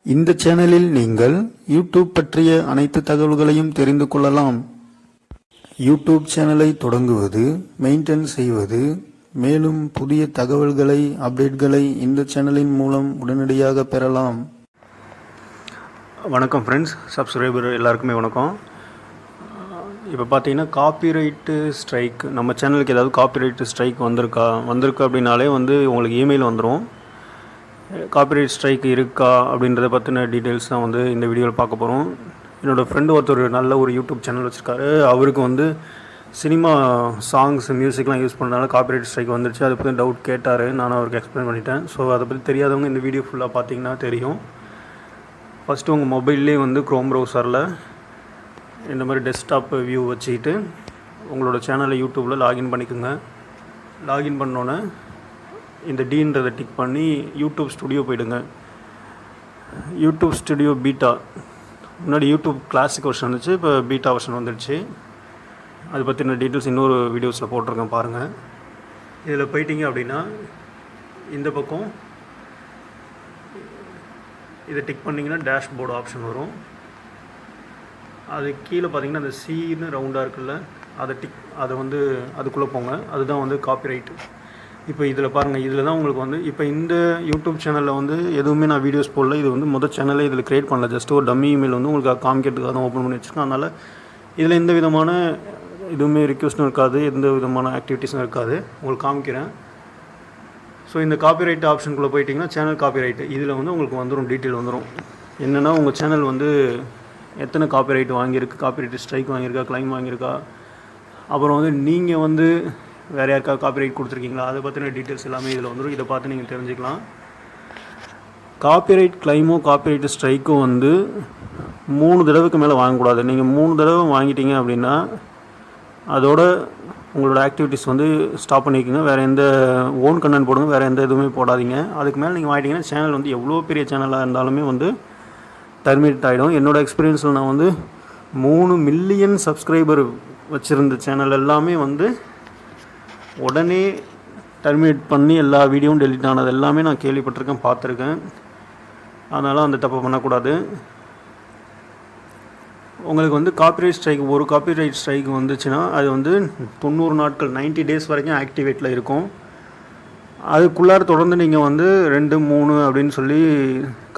இந்த சேனலில் நீங்கள் யூடியூப் பற்றிய அனைத்து தகவல்களையும் தெரிந்து கொள்ளலாம். யூடியூப் சேனலை தொடங்குவது, மெயின்டைன் செய்வது, மேலும் புதிய தகவல்களை, அப்டேட்களை இந்த சேனலின் மூலம் உடனடியாக பெறலாம். வணக்கம் ஃப்ரெண்ட்ஸ், சப்ஸ்கிரைபர் எல்லாருக்குமே வணக்கம். இப்போ பார்த்தீங்கன்னா காப்பிரைட்டு ஸ்ட்ரைக், நம்ம சேனலுக்கு ஏதாவது காப்பிரைட்டு ஸ்ட்ரைக் வந்திருக்கு அப்படின்னாலே உங்களுக்கு இமெயில் வந்துடும். காப்பிரைட் ஸ்ட்ரைக் இருக்கா அப்படின்றத பற்றின டீட்டெயில்ஸ் தான் இந்த வீடியோவில் பார்க்க போகிறோம். என்னோடய ஃப்ரெண்டு ஒருத்தர் நல்ல ஒரு யூடியூப் சேனல் வச்சுருக்காரு. அவருக்கு சினிமா சாங்ஸ், மியூசிக்லாம் யூஸ் பண்ணுறதுனால காப்பிரைட் ஸ்ட்ரைக் வந்துருச்சு. அதை பற்றி டவுட் கேட்டார். நான் அவருக்கு எக்ஸ்பிளைன் பண்ணிட்டேன். ஸோ அதை பற்றி தெரியாதவங்க இந்த வீடியோ ஃபுல்லாக பார்த்தீங்கன்னா தெரியும். ஃபஸ்ட்டு உங்கள் மொபைல்லே க்ரோம் ப்ரௌசரில் இந்த மாதிரி டெஸ்க்டாப் வியூ வச்சுக்கிட்டு உங்களோட சேனலை யூடியூப்பில் லாகின் பண்ணிக்கோங்க. லாகின் பண்ணோன்னே இந்த டீன்றதை டிக் பண்ணி யூடியூப் ஸ்டுடியோ போயிடுங்க. யூடியூப் ஸ்டுடியோ பீட்டா, முன்னாடி யூடியூப் கிளாசிக் வெர்ஷன் வந்துச்சு, இப்போ பீட்டா வெர்ஷன் வந்துடுச்சு. அது பற்றின டீட்டெயில்ஸ் இன்னொரு வீடியோஸில் போட்டிருக்கேன் பாருங்கள். இதில் போயிட்டீங்க அப்படின்னா இந்த பக்கம் இதை டிக் பண்ணிங்கன்னா டேஷ்போர்டு ஆப்ஷன் வரும். அது கீழே பார்த்தீங்கன்னா அந்த சீன்னு ரவுண்டாக இருக்குல்ல, அதை அதுக்குள்ளே போங்க. அதுதான் காப்பிரைட். இப்போ இதில் பாருங்கள், இதில் தான் உங்களுக்கு இப்போ இந்த யூடியூப் சேனலில் எதுவுமே நான் வீடியோஸ் போடல. இது முதல் சேனலே இதில் க்ரியேட் பண்ணல. ஜஸ்ட் ஒரு டம்மி இமெயில் உங்களுக்கு காமிக்கிறதுக்காக தான் ஓப்பன் பண்ணி வச்சுருக்கேன். அதனால் இதில் எந்த விதமான எதுவுமே ரிக்வெஸ்ட்டும் இருக்காது, எந்த விதமான ஆக்டிவிட்டீஸும் இருக்காது. உங்களுக்கு காமிக்கிறேன். ஸோ இந்த காப்பிரைட் ஆப்ஷனுக்குள்ளே போயிட்டிங்கன்னா சேனல் காப்பிரைட்டு, இதில் உங்களுக்கு டீட்டெயில் வந்துடும். என்னென்னா உங்கள் சேனல் எத்தனை காப்பிரைட் வாங்கியிருக்கு, காப்பிரைட் ஸ்ட்ரைக் வாங்கியிருக்கா, கிளைம் வாங்கியிருக்கா, அப்புறம் நீங்கள் வேறு யாருக்காவது காப்பிரைட் கொடுத்துருக்கீங்களா, அதை பற்றின டீட்டெயில்ஸ் எல்லாமே இதில் வந்துடும். இதை பார்த்து நீங்கள் தெரிஞ்சுக்கலாம். காப்பிரைட் கிளைமோ காப்பிரைட் ஸ்ட்ரைக்கோ 3 தடவைக்கு மேலே வாங்கக்கூடாது. நீங்கள் 3 தடவை வாங்கிட்டீங்க அப்படின்னா அதோட உங்களோட ஆக்டிவிட்டீஸ் ஸ்டாப் பண்ணிக்கோங்க. வேறு எந்த ஓன் கண்டென்ட் போடுங்க, வேறு எந்த எதுவுமே போடாதீங்க. அதுக்கு மேலே நீங்கள் வாங்கிட்டீங்கன்னா சேனல் எவ்வளோ பெரிய சேனலாக இருந்தாலுமே டர்மினேட் ஆகிடும். என்னோடய எக்ஸ்பீரியன்ஸில் நான் 3 மில்லியன் சப்ஸ்கிரைபர் வச்சுருந்த சேனல் எல்லாமே உடனே டர்மினேட் பண்ணி எல்லா வீடியோவும் டெலிட் ஆனது எல்லாமே நான் கேள்விப்பட்டிருக்கேன், பார்த்துருக்கேன். அதனால் அந்த தப்பை பண்ணக்கூடாது. உங்களுக்கு காப்பிரைட் ஸ்ட்ரைக், ஒரு காப்பிரைட் ஸ்ட்ரைக் வந்துச்சுன்னா அது 90 நாட்கள், 90 டேஸ் வரைக்கும் ஆக்டிவேட்டில் இருக்கும். அதுக்குள்ளார தொடர்ந்து நீங்கள் 2, 3 அப்படின்னு சொல்லி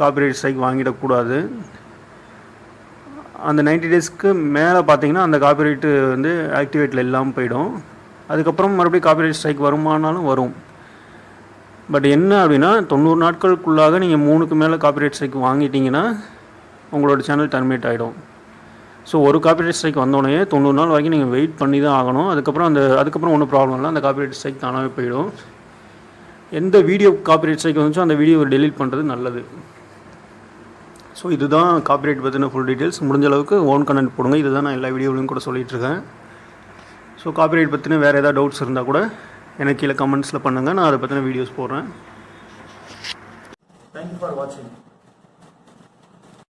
காப்பிரைட் ஸ்ட்ரைக் வாங்கிடக்கூடாது. அந்த 90 டேஸ்க்கு மேலே பார்த்தீங்கன்னா அந்த காப்பிரைட்டு ஆக்டிவேட்டில் இல்லாமல் போயிடும். அதுக்கப்புறம் மறுபடியும் காப்பிரைட் ஸ்ட்ரைக் வருமானாலும் வரும். பட் என்ன அப்படின்னா 90 நாட்களுக்குள்ளாக நீங்கள் 3க்கு மேலே காப்பிரைட் ஸ்ட்ரைக் வாங்கிட்டீங்கன்னா உங்களோட சேனல் டர்மினேட் ஆகிடும். ஸோ ஒரு காப்பிரைட் ஸ்ட்ரைக் வந்தோடனே 90 நாள் வரைக்கும் நீங்கள் வெயிட் பண்ணி தான் ஆகணும். அதுக்கப்புறம் ஒன்றும் ப்ராப்ளம் இல்லை, அந்த காப்பிரைட் ஸ்ட்ரைக் தானாகவே போயிடும். எந்த வீடியோ காப்பிரைட் ஸ்ட்ரைக் வந்துச்சோ அந்த வீடியோவை டெலீட் பண்ணுறது நல்லது. ஸோ இதுதான் காப்பிரைட் பற்றின ஃபுல் டீட்டெயில்ஸ். முடிஞ்ச அளவுக்கு ஓன் கண்டென்ட் போடுங்க. இதுதான் நான் எல்லா வீடியோவிலையும் கூட சொல்லிகிட்ருக்கேன். ஸோ காப்பிரைட் பற்றின வேறு ஏதாவது டவுட்ஸ் இருந்தால் கூட எனக்கு கீழே கமெண்ட்ஸில் பண்ணுங்கள். நான் அதை பற்றின வீடியோஸ் போடுறேன். தேங்க்யூ ஃபார் வாட்சிங்.